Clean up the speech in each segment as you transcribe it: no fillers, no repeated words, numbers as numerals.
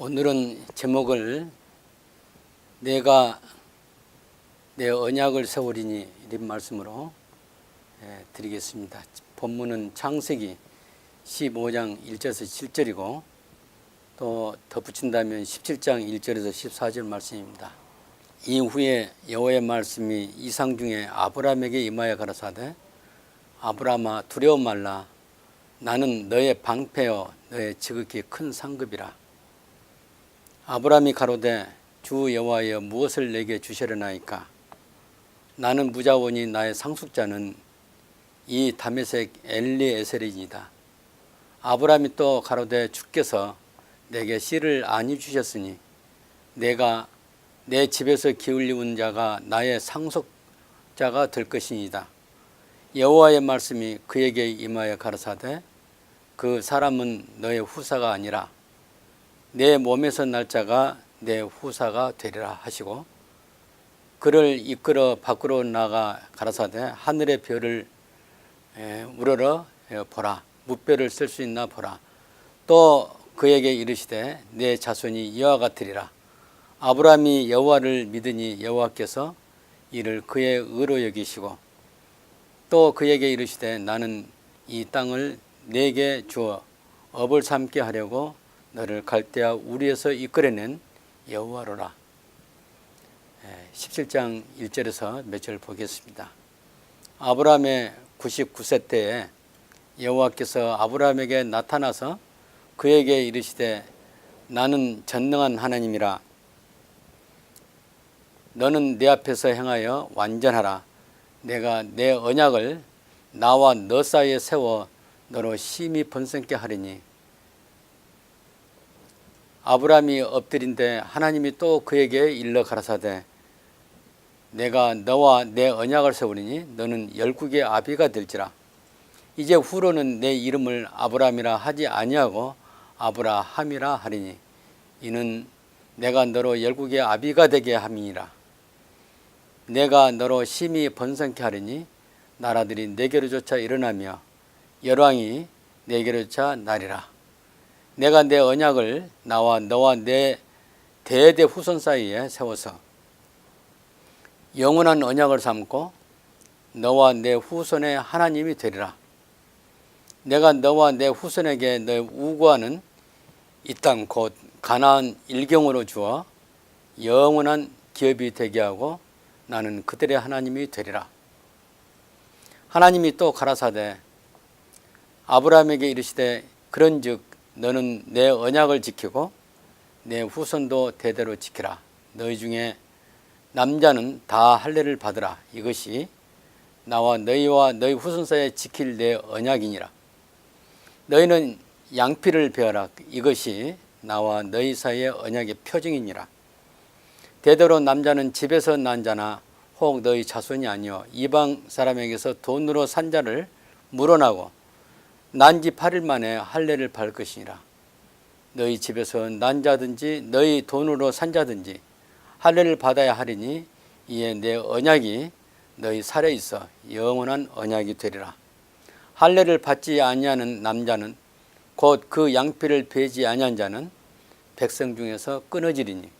오늘은 제목을 내가 내 언약을 세우리니 이런 말씀으로 드리겠습니다. 본문은 창세기 15장 1절에서 7절이고 또 덧붙인다면 17장 1절에서 14절 말씀입니다. 이후에 여호와의 말씀이 이상 중에 아브라함에게 임하여 가라사대 아브라함아 두려워 말라. 나는 너의 방패여 너의 지극히 큰 상급이라. 아브라함이 가로되 주 여호와여 무엇을 내게 주시려나이까. 나는 무자원이 나의 상속자는 이 다메섹 엘리에셀이니이다. 아브라함이 또 가로되 주께서 내게 씨를 아니 주셨으니 내가 내 집에서 기울리운 자가 나의 상속자가 될 것이니이다. 여호와의 말씀이 그에게 임하여 가라사대 그 사람은 너의 후사가 아니라 내 몸에서 날 자가 내 후사가 되리라 하시고 그를 이끌어 밖으로 나가 가라사대 하늘의 별을 우러러 보라. 무뼈를 쓸 수 있나 보라. 또 그에게 이르시되 내 자손이 이와 같으리라. 아브라함이 여호와를 믿으니 여호와께서 이를 그의 의로 여기시고 또 그에게 이르시되 나는 이 땅을 내게 주어 업을 삼게 하려고 너를 갈대아 우리에서 이끌어낸 여호와로라. 17장 1절에서 몇 절 보겠습니다. 아브라함의 99세 때에 여호와께서 아브라함에게 나타나서 그에게 이르시되 나는 전능한 하나님이라. 너는 내 앞에서 행하여 완전하라. 내가 내 언약을 나와 너 사이에 세워 너로 심히 번성케 하리니. 아브라함이 엎드린데 하나님이 또 그에게 일러 가라사대 내가 너와 내 언약을 세우리니 너는 열국의 아비가 될지라. 이제 후로는 내 이름을 아브라함이라 하지 아니하고 아브라함이라 하리니 이는 내가 너로 열국의 아비가 되게 함이니라. 내가 너로 심히 번성케 하리니 나라들이 내게로 쫓아 일어나며 열왕이 내게로 쫓아 나리라. 내가 내 언약을 나와 너와 내 대대 후손 사이에 세워서 영원한 언약을 삼고 너와 내 후손의 하나님이 되리라. 내가 너와 내 후손에게 너의 우고하는 이 땅 곧 가나안 일경으로 주어 영원한 기업이 되게 하고 나는 그들의 하나님이 되리라. 하나님이 또 가라사대 아브라함에게 이르시되 그런즉 너는 내 언약을 지키고 내 후손도 대대로 지키라. 너희 중에 남자는 다 할례를 받으라. 이것이 나와 너희와 너희 후손 사이에 지킬 내 언약이니라. 너희는 양피를 베어라. 이것이 나와 너희 사이의 언약의 표징이니라. 대대로 남자는 집에서 난 자나 혹 너희 자손이 아니요 이방 사람에게서 돈으로 산 자를 물어나고 난지 8일 만에 할례를 받을 것이니라. 너희 집에서 난 자든지 너희 돈으로 산 자든지 할례를 받아야 하리니 이에 내 언약이 너희 살에 있어 영원한 언약이 되리라. 할례를 받지 아니하는 남자는 곧 그 양피를 베지 아니한 자는 백성 중에서 끊어지리니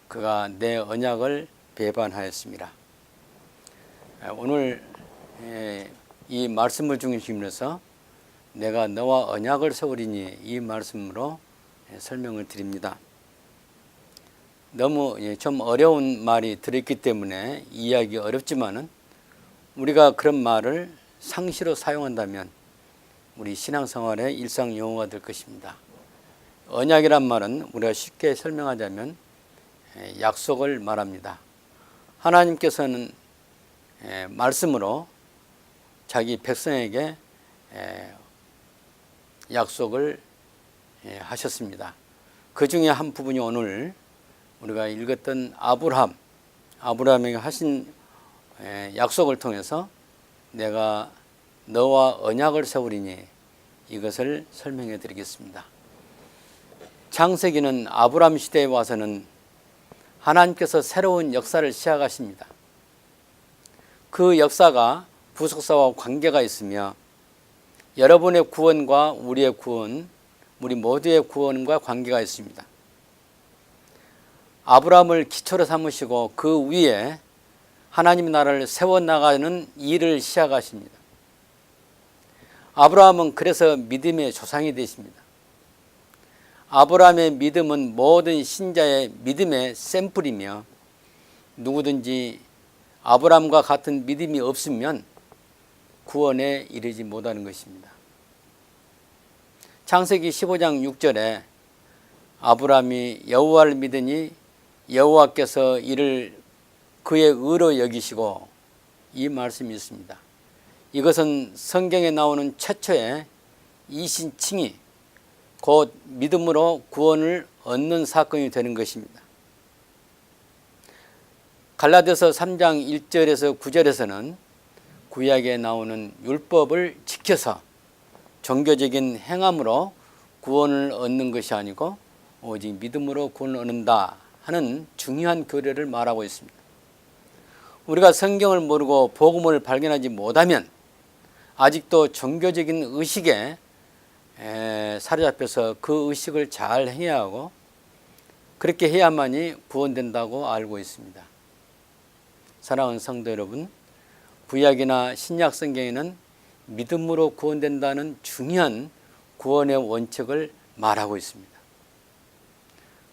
그가 내 언약을 배반하였습니다. 오늘 이 말씀을 중심으로 해서 내가 너와 언약을 세우리니 이 말씀으로 설명을 드립니다. 너무 좀 어려운 말이 들었기 때문에 이해하기 어렵지만은 우리가 그런 말을 상시로 사용한다면 우리 신앙생활의 일상 용어가 될 것입니다. 언약이란 말은 우리가 쉽게 설명하자면 약속을 말합니다. 하나님께서는 말씀으로 자기 백성에게 약속을 하셨습니다. 그 중에 한 부분이 오늘 우리가 읽었던 아브라함에게 하신 약속을 통해서 내가 너와 언약을 세우리니 이것을 설명해 드리겠습니다. 창세기는 아브라함 시대에 와서는 하나님께서 새로운 역사를 시작하십니다. 그 역사가 부속사와 관계가 있으며 여러분의 구원과 우리의 구원, 우리 모두의 구원과 관계가 있습니다. 아브라함을 기초로 삼으시고 그 위에 하나님의 나라를 세워나가는 일을 시작하십니다. 아브라함은 그래서 믿음의 조상이 되십니다. 아브라함의 믿음은 모든 신자의 믿음의 샘플이며 누구든지 아브라함과 같은 믿음이 없으면 구원에 이르지 못하는 것입니다. 창세기 15장 6절에 아브라함이 여호와를 믿으니 여호와께서 이를 그의 의로 여기시고, 이 말씀이 있습니다. 이것은 성경에 나오는 최초의 이신칭의 곧 믿음으로 구원을 얻는 사건이 되는 것입니다. 갈라디아서 3장 1절에서 9절에서는 구약에 나오는 율법을 지켜서 종교적인 행함으로 구원을 얻는 것이 아니고 오직 믿음으로 구원을 얻는다 하는 중요한 교례를 말하고 있습니다. 우리가 성경을 모르고 복음을 발견하지 못하면 아직도 종교적인 의식에 사로잡혀서 그 의식을 잘 행해야 하고 그렇게 해야만이 구원된다고 알고 있습니다. 사랑하는 성도 여러분, 구약이나 신약 성경에는 믿음으로 구원된다는 중요한 구원의 원칙을 말하고 있습니다.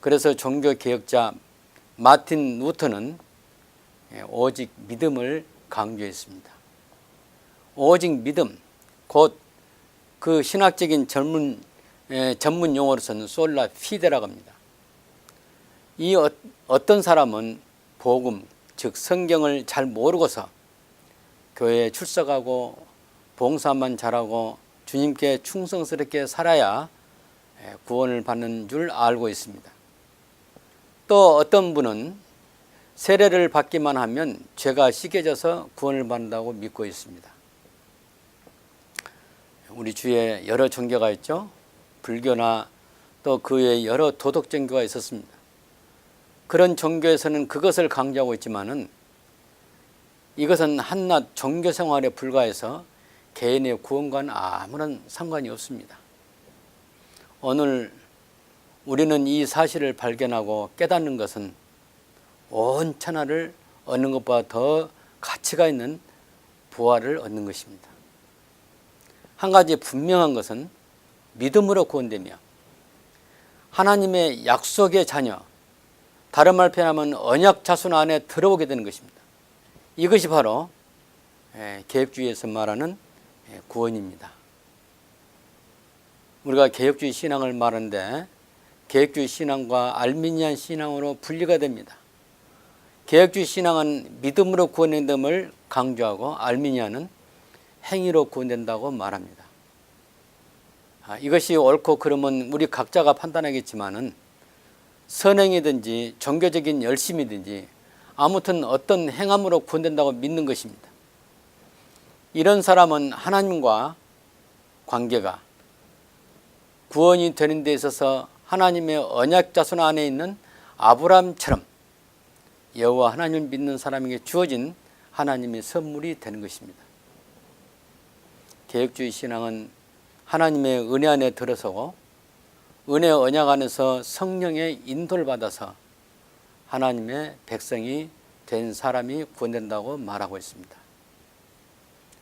그래서 종교개혁자 마틴 루터는 오직 믿음을 강조했습니다. 오직 믿음, 곧 그 신학적인 전문 용어로서는 솔라 피데라고 합니다. 이 어떤 사람은 복음, 즉 성경을 잘 모르고서 교회에 출석하고 봉사만 잘하고 주님께 충성스럽게 살아야 구원을 받는 줄 알고 있습니다. 또 어떤 분은 세례를 받기만 하면 죄가 씻겨져서 구원을 받는다고 믿고 있습니다. 우리 주위에 여러 종교가 있죠. 불교나 또 그 외에 여러 도덕 종교가 있었습니다. 그런 종교에서는 그것을 강조하고 있지만은 이것은 한낱 종교 생활에 불과해서 개인의 구원과는 아무런 상관이 없습니다. 오늘 우리는 이 사실을 발견하고 깨닫는 것은 온 천하를 얻는 것보다 더 가치가 있는 부활을 얻는 것입니다. 한 가지 분명한 것은 믿음으로 구원되며 하나님의 약속의 자녀, 다른 말 표현하면 언약 자손 안에 들어오게 되는 것입니다. 이것이 바로 개혁주의에서 말하는 구원입니다. 우리가 개혁주의 신앙을 말하는데 개혁주의 신앙과 알미니안 신앙으로 분리가 됩니다. 개혁주의 신앙은 믿음으로 구원됨을 강조하고 알미니안은 행위로 구원된다고 말합니다. 이것이 옳고 그름은 우리 각자가 판단하겠지만은 선행이든지 종교적인 열심이든지 아무튼 어떤 행함으로 구원된다고 믿는 것입니다. 이런 사람은 하나님과 관계가 구원이 되는 데 있어서 하나님의 언약 자손 안에 있는 아브라함처럼 여호와 하나님을 믿는 사람에게 주어진 하나님의 선물이 되는 것입니다. 개혁주의 신앙은 하나님의 은혜 안에 들어서고 은혜 언약 안에서 성령의 인도를 받아서 하나님의 백성이 된 사람이 구원된다고 말하고 있습니다.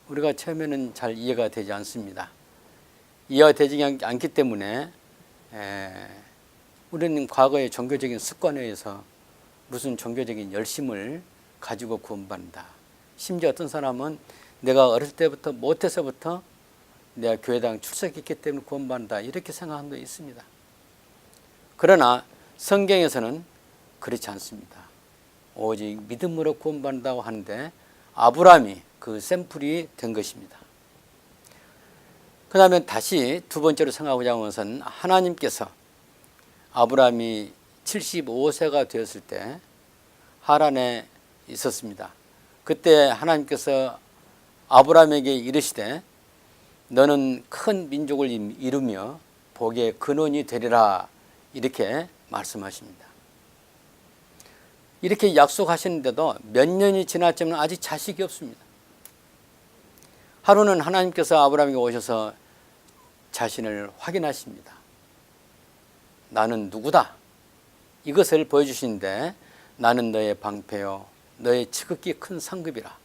우리가 처음에는 잘 이해가 되지 않습니다. 이해가 되지 않기 때문에 우리는 과거의 종교적인 습관에 의해서 무슨 종교적인 열심을 가지고 구원받는다. 심지어 어떤 사람은 내가 어렸을 때부터 못해서부터 내가 교회당 출석했기 때문에 구원받는다 이렇게 생각하는 데 있습니다. 그러나 성경에서는 그렇지 않습니다. 오직 믿음으로 구원받는다고 하는데 아브라함이 그 샘플이 된 것입니다. 그 다음에 다시 두 번째로 생각하고자 하는 것은 하나님께서 아브라함이 75세가 되었을 때 하란에 있었습니다. 그때 하나님께서 아브라함에게 이르시되 너는 큰 민족을 이루며 복의 근원이 되리라 이렇게 말씀하십니다. 이렇게 약속하시는데도 몇 년이 지났지만 아직 자식이 없습니다. 하루는 하나님께서 아브라함에게 오셔서 자신을 확인하십니다. 나는 누구다? 이것을 보여주시는데 나는 너의 방패요 너의 지극히 큰 상급이라.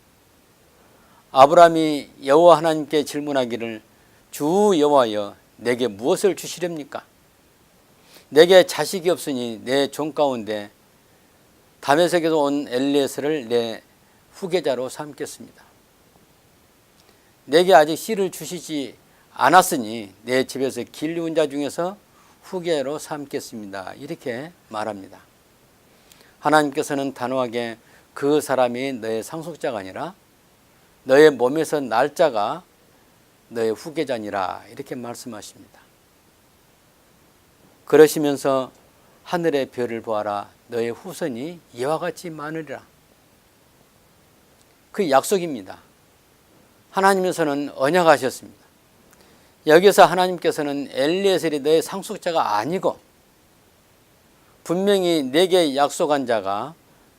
아브라함이 여호와 하나님께 질문하기를 주 여호와여 내게 무엇을 주시렵니까? 내게 자식이 없으니 내 종 가운데 다메섹에서 온 엘리에셀을 내 후계자로 삼겠습니다. 내게 아직 씨를 주시지 않았으니 내 집에서 길리운 자 중에서 후계로 삼겠습니다. 이렇게 말합니다. 하나님께서는 단호하게 그 사람이 너의 상속자가 아니라 너의 몸에서 날 자가 너의 후계자니라 이렇게 말씀하십니다. 그러시면서 하늘의 별을 보아라 너의 후손이 이와 같이 많으리라. 그 약속입니다. 하나님께서는 언약하셨습니다. 여기서 하나님께서는 엘리에셀이 너의 상속자가 아니고 분명히 내게 약속한 자가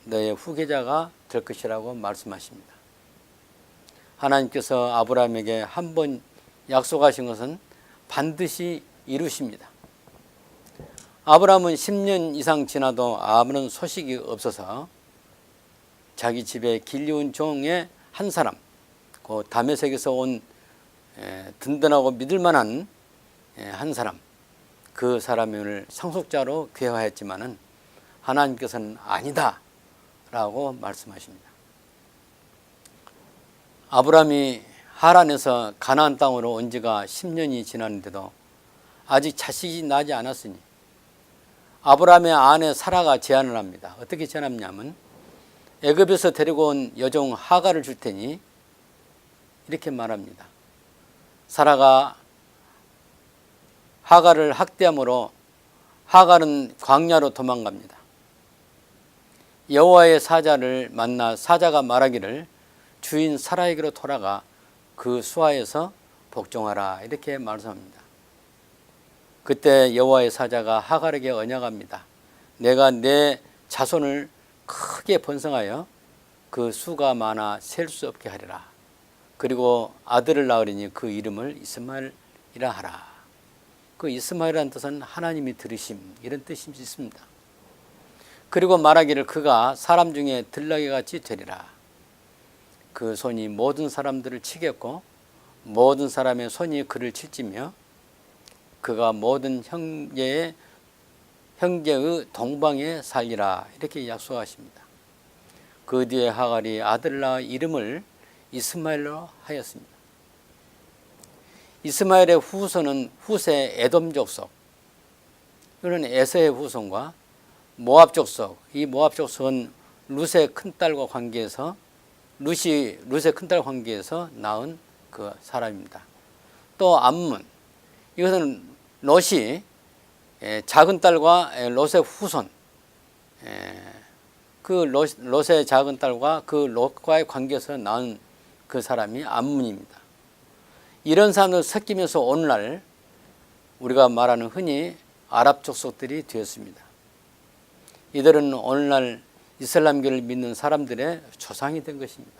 너의 후계자가 될 것이라고 말씀하십니다. 하나님께서 아브라함에게 한 번 약속하신 것은 반드시 이루십니다. 아브라함은 10년 이상 지나도 아무런 소식이 없어서 자기 집에 길리운 종의 한 사람, 그 다메섹에서 온 든든하고 믿을 만한 한 사람, 그 사람을 상속자로 귀화했지만은 하나님께서는 아니다 라고 말씀하십니다. 아브라함이 하란에서 가나안 땅으로 온 지가 10년이 지났는데도 아직 자식이 나지 않았으니 아브라함의 아내 사라가 제안을 합니다. 어떻게 제안하냐면 애굽에서 데리고 온 여종 하갈을 줄 테니 이렇게 말합니다. 사라가 하갈을 학대함으로 하갈은 광야로 도망갑니다. 여호와의 사자를 만나 사자가 말하기를 주인 사라에게로 돌아가 그 수하에서 복종하라 이렇게 말씀합니다. 그때 여호와의 사자가 하갈에게 언약합니다. 내가 내 자손을 크게 번성하여 그 수가 많아 셀 수 없게 하리라. 그리고 아들을 낳으리니 그 이름을 이스마엘이라 하라. 그 이스마엘이라는 뜻은 하나님이 들으심 이런 뜻이 있습니다. 그리고 말하기를 그가 사람 중에 들나귀같이 되리라. 그 손이 모든 사람들을 치겠고 모든 사람의 손이 그를 칠지며 그가 모든 형제의 동방에 살리라 이렇게 약속하십니다. 그 뒤에 하갈이 아들을 낳아 이름을 이스마엘로 하였습니다. 이스마엘의 후손은 후세 에돔 족속, 이는 에서의 후손과 모압 족속, 이 모압 족속은 룻의 큰딸과 관계에서 룻의 큰딸 관계에서 낳은 그 사람입니다. 또 암문, 이것은 롯이 작은 딸과 롯의 후손, 그 롯의 작은 딸과 그 롯과의 관계에서 낳은 그 사람이 암문입니다. 이런 사람들 섞이면서 오늘날 우리가 말하는 흔히 아랍 족속들이 되었습니다. 이들은 오늘날 이슬람교를 믿는 사람들의 조상이 된 것입니다.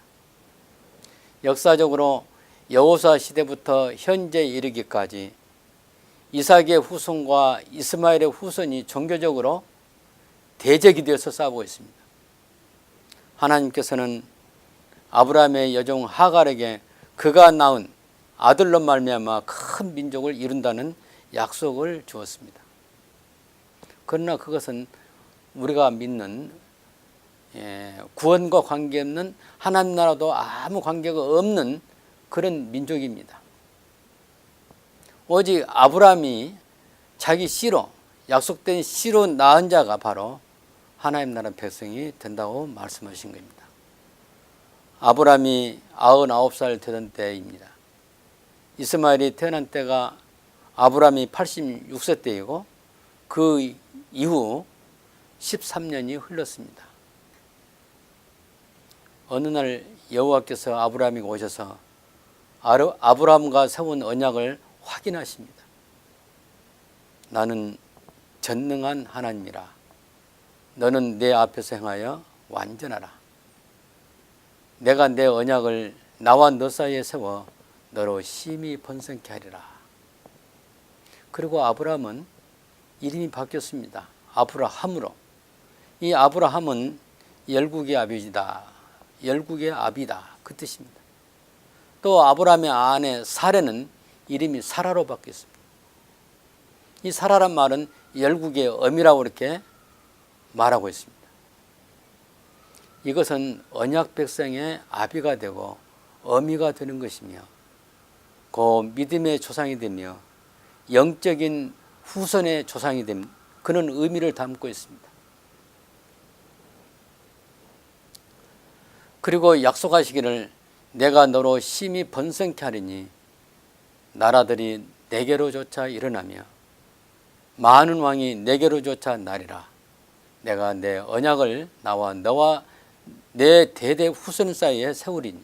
역사적으로 여호수아 시대부터 현재 이르기까지 이삭의 후손과 이스마엘의 후손이 종교적으로 대적이 되어서 싸우고 있습니다. 하나님께서는 아브라함의 여종 하갈에게 그가 낳은 아들로 말미암아 큰 민족을 이룬다는 약속을 주었습니다. 그러나 그것은 우리가 믿는 구원과 관계없는 하나님 나라도 아무 관계가 없는 그런 민족입니다. 오직 아브라함이 자기 씨로 약속된 씨로 낳은 자가 바로 하나님 나라 백성이 된다고 말씀하신 겁니다. 아브라함이 99살 되던 때입니다. 이스마엘이 태어난 때가 아브라함이 86세 때이고 그 이후 13년이 흘렀습니다. 어느 날 여호와께서 아브라함에게 오셔서 아브라함과 세운 언약을 확인하십니다. 나는 전능한 하나님이라. 너는 내 앞에서 행하여 완전하라. 내가 내 언약을 나와 너 사이에 세워 너로 심히 번성케 하리라. 그리고 아브라함은 이름이 바뀌었습니다. 아브라함으로. 이 아브라함은 열국의 아비다. 열국의 아비다. 그 뜻입니다. 또 아브라함의 아내 사레는 이름이 사라로 바뀌었습니다. 이 사라란 말은 열국의 어미라고 이렇게 말하고 있습니다. 이것은 언약 백성의 아비가 되고 어미가 되는 것이며 그 믿음의 조상이 되며 영적인 후손의 조상이 된 그런 의미를 담고 있습니다. 그리고 약속하시기를 내가 너로 심히 번성케 하리니 나라들이 내게로조차 일어나며 많은 왕이 내게로조차 나리라. 내가 내 언약을 나와 너와 내 대대 후손 사이에 세우리니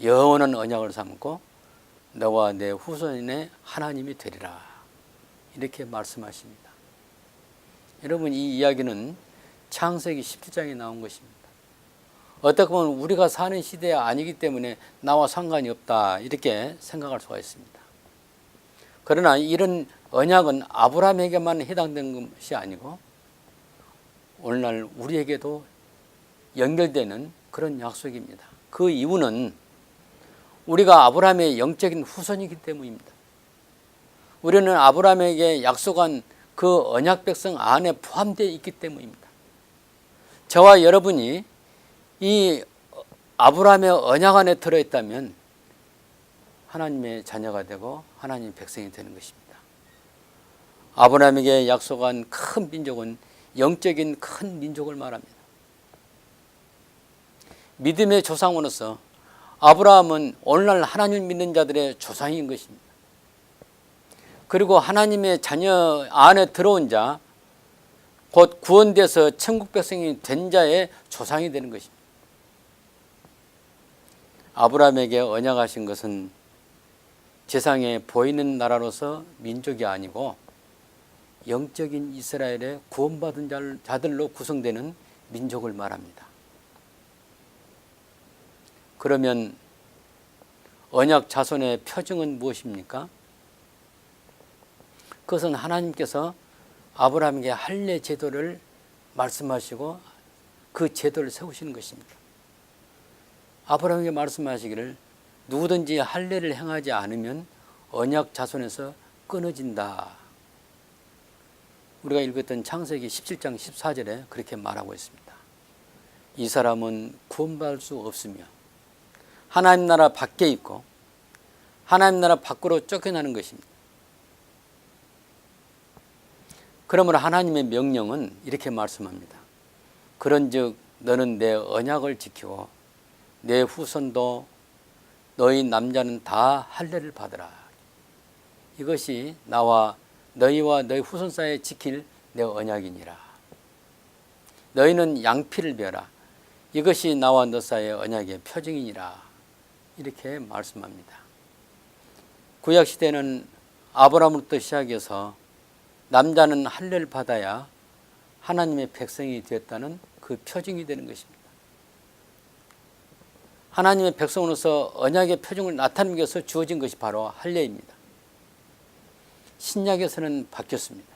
영원한 언약을 삼고 너와 내 후손의 하나님이 되리라. 이렇게 말씀하십니다. 여러분, 이 이야기는 창세기 17장에 나온 것입니다. 어떻게 보면 우리가 사는 시대에 아니기 때문에 나와 상관이 없다 이렇게 생각할 수가 있습니다. 그러나 이런 언약은 아브라함에게만 해당된 것이 아니고 오늘날 우리에게도 연결되는 그런 약속입니다. 그 이유는 우리가 아브라함의 영적인 후손이기 때문입니다. 우리는 아브라함에게 약속한 그 언약 백성 안에 포함되어 있기 때문입니다. 저와 여러분이 이 아브라함의 언약 안에 들어있다면 하나님의 자녀가 되고 하나님의 백성이 되는 것입니다. 아브라함에게 약속한 큰 민족은 영적인 큰 민족을 말합니다. 믿음의 조상으로서 아브라함은 오늘날 하나님을 믿는 자들의 조상인 것입니다. 그리고 하나님의 자녀 안에 들어온 자, 곧 구원돼서 천국 백성이 된 자의 조상이 되는 것입니다. 아브라함에게 언약하신 것은 세상에 보이는 나라로서 민족이 아니고 영적인 이스라엘의 구원받은 자들로 구성되는 민족을 말합니다. 그러면 언약 자손의 표징은 무엇입니까? 그것은 하나님께서 아브라함에게 할례 제도를 말씀하시고 그 제도를 세우시는 것입니다. 아브라함에게 말씀하시기를 누구든지 할례를 행하지 않으면 언약 자손에서 끊어진다. 우리가 읽었던 창세기 17장 14절에 그렇게 말하고 있습니다. 이 사람은 구원받을 수 없으며 하나님 나라 밖에 있고 하나님 나라 밖으로 쫓겨나는 것입니다. 그러므로 하나님의 명령은 이렇게 말씀합니다. 그런즉 너는 내 언약을 지키고 내 후손도 너희 남자는 다 할례를 받으라. 이것이 나와 너희와 너희 후손 사이에 지킬 내 언약이니라. 너희는 양피를 베어라. 이것이 나와 너 사이의 언약의 표징이니라. 이렇게 말씀합니다. 구약시대는 아브라함부터 시작해서 남자는 할례를 받아야 하나님의 백성이 되었다는 그 표징이 되는 것입니다. 하나님의 백성으로서 언약의 표징을 나타내기 위해서 주어진 것이 바로 할례입니다. 신약에서는 바뀌었습니다.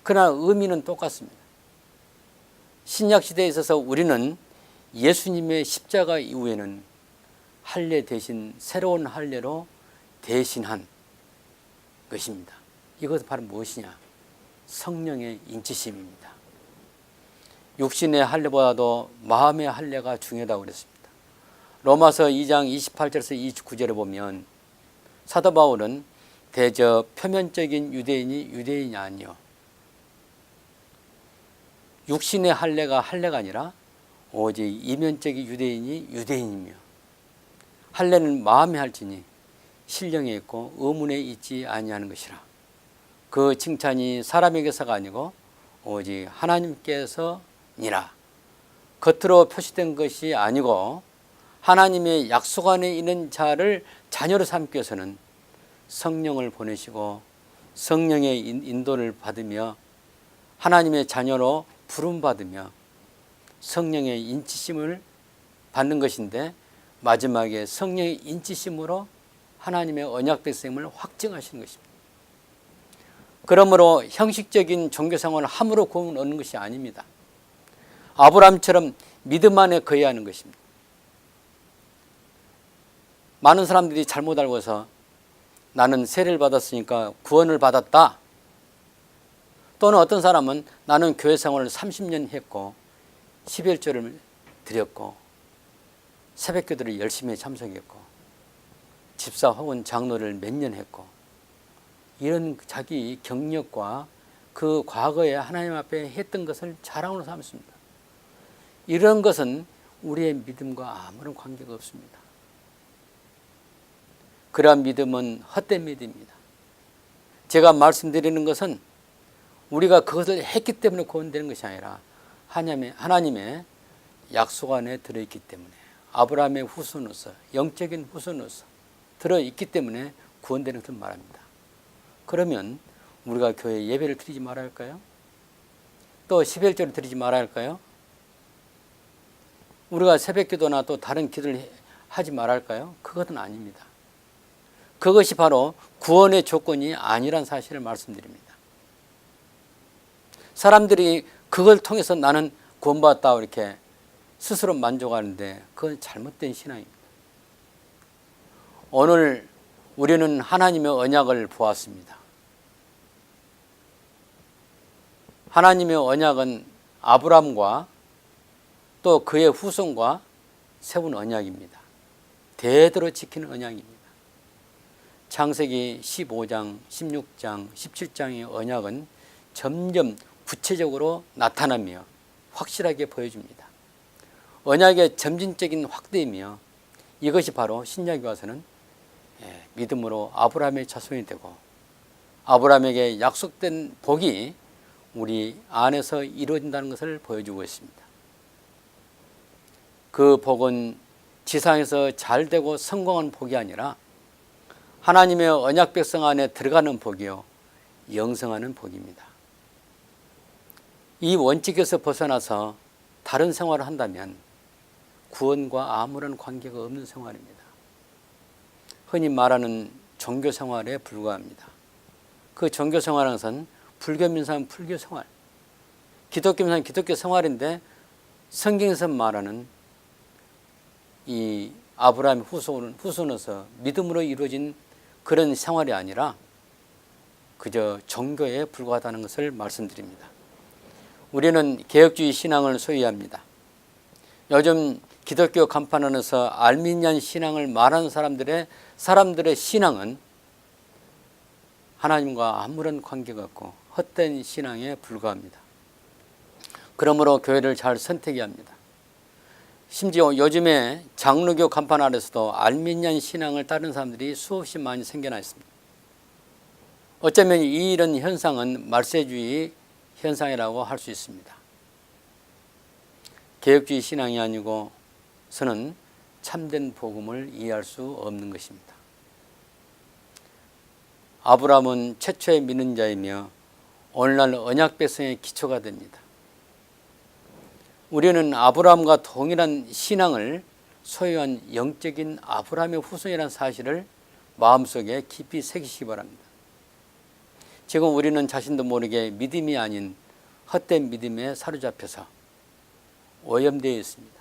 그러나 의미는 똑같습니다. 신약 시대에 있어서 우리는 예수님의 십자가 이후에는 할례 대신 새로운 할례로 대신한 것입니다. 이것은 바로 무엇이냐? 성령의 인치심입니다. 육신의 할례보다도 마음의 할례가 중요하다고 그랬습니다. 로마서 2장 28절에서 29절에 보면 사도 바울은 대저 표면적인 유대인이 유대인이 아니요 육신의 할례가 할례가 아니라 오직 이면적인 유대인이 유대인이며 할례는 마음에 할지니 신령에 있고 의문에 있지 아니하는 것이라. 그 칭찬이 사람에게서가 아니고 오직 하나님께서니라. 겉으로 표시된 것이 아니고 하나님의 약속 안에 있는 자를 자녀로 삼기 위해서는 성령을 보내시고 성령의 인도를 받으며 하나님의 자녀로 부름받으며 성령의 인치심을 받는 것인데 마지막에 성령의 인치심으로 하나님의 언약 백성을 확증하시는 것입니다. 그러므로 형식적인 종교생활을 함으로 구원을 얻는 것이 아닙니다. 아브라함처럼 믿음 안에 거해야 하는 것입니다. 많은 사람들이 잘못 알고서 나는 세례를 받았으니까 구원을 받았다. 또는 어떤 사람은 나는 교회 생활을 30년 했고 11조를 드렸고 새벽기도를 열심히 참석했고 집사 혹은 장로를 몇 년 했고 이런 자기 경력과 그 과거에 하나님 앞에 했던 것을 자랑으로 삼습니다. 이런 것은 우리의 믿음과 아무런 관계가 없습니다. 그러한 믿음은 헛된 믿음입니다. 제가 말씀드리는 것은 우리가 그것을 했기 때문에 구원되는 것이 아니라 하나님의 약속 안에 들어있기 때문에 아브라함의 후손으로서 영적인 후손으로서 들어있기 때문에 구원되는 것을 말합니다. 그러면 우리가 교회에 예배를 드리지 말아야 할까요? 또 11조를 드리지 말아야 할까요? 우리가 새벽기도나 또 다른 기도를 하지 말아야 할까요? 그것은 아닙니다. 그것이 바로 구원의 조건이 아니란 사실을 말씀드립니다. 사람들이 그걸 통해서 나는 구원받았다 이렇게 스스로 만족하는데 그건 잘못된 신앙입니다. 오늘 우리는 하나님의 언약을 보았습니다. 하나님의 언약은 아브라함과 또 그의 후손과 세운 언약입니다. 대대로 지키는 언약입니다. 창세기 15장, 16장, 17장의 언약은 점점 구체적으로 나타나며 확실하게 보여줍니다. 언약의 점진적인 확대이며 이것이 바로 신약에 와서는 믿음으로 아브라함의 자손이 되고 아브라함에게 약속된 복이 우리 안에서 이루어진다는 것을 보여주고 있습니다. 그 복은 지상에서 잘되고 성공한 복이 아니라 하나님의 언약 백성 안에 들어가는 복이요 영성하는 복입니다. 이 원칙에서 벗어나서 다른 생활을 한다면 구원과 아무런 관계가 없는 생활입니다. 흔히 말하는 종교 생활에 불과합니다. 그 종교 생활은 것은 불교 민사는 불교 생활, 기독교 민사는 기독교 생활인데 성경에서 말하는 이 아브라함 후손으로서 믿음으로 이루어진 그런 생활이 아니라 그저 종교에 불과하다는 것을 말씀드립니다. 우리는 개혁주의 신앙을 소유합니다. 요즘 기독교 간판 안에서 알미니안 신앙을 말하는 사람들의 신앙은 하나님과 아무런 관계가 없고 헛된 신앙에 불과합니다. 그러므로 교회를 잘 선택해야 합니다. 심지어 요즘에 장로교 간판 아래서도 알미니안 신앙을 따르는 사람들이 수없이 많이 생겨나 있습니다. 어쩌면 이런 현상은 말세주의 현상이라고 할 수 있습니다. 개혁주의 신앙이 아니고서는 참된 복음을 이해할 수 없는 것입니다. 아브라함은 최초의 믿는 자이며 오늘날 언약 백성의 기초가 됩니다. 우리는 아브라함과 동일한 신앙을 소유한 영적인 아브라함의 후손이라는 사실을 마음속에 깊이 새기시기 바랍니다. 지금 우리는 자신도 모르게 믿음이 아닌 헛된 믿음에 사로잡혀서 오염되어 있습니다.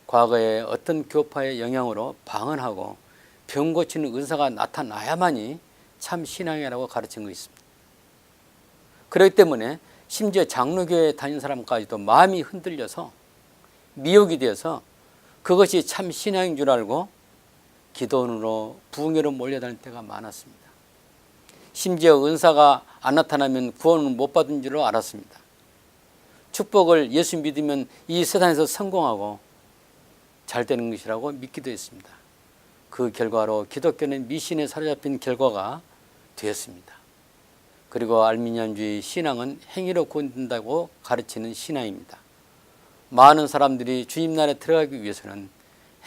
과거에 어떤 교파의 영향으로 방언하고 병 고치는 은사가 나타나야만이 참 신앙이라고 가르친 것이 있습니다. 그렇기 때문에 심지어 장로교에 다니는 사람까지도 마음이 흔들려서 미혹이 되어서 그것이 참 신앙인 줄 알고 기도원으로 부흥회로 몰려다닐 때가 많았습니다. 심지어 은사가 안 나타나면 구원을 못 받은 줄로 알았습니다. 축복을 예수 믿으면 이 세상에서 성공하고 잘 되는 것이라고 믿기도 했습니다. 그 결과로 기독교는 미신에 사로잡힌 결과가 되었습니다. 그리고 알미니안주의 신앙은 행위로 구원된다고 가르치는 신앙입니다. 많은 사람들이 주님 나라에 들어가기 위해서는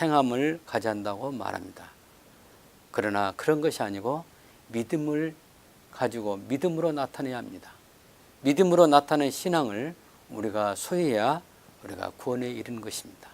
행함을 가져한다고 말합니다. 그러나 그런 것이 아니고 믿음을 가지고 믿음으로 나타내야 합니다. 믿음으로 나타낸 신앙을 우리가 소유해야 우리가 구원에 이르는 것입니다.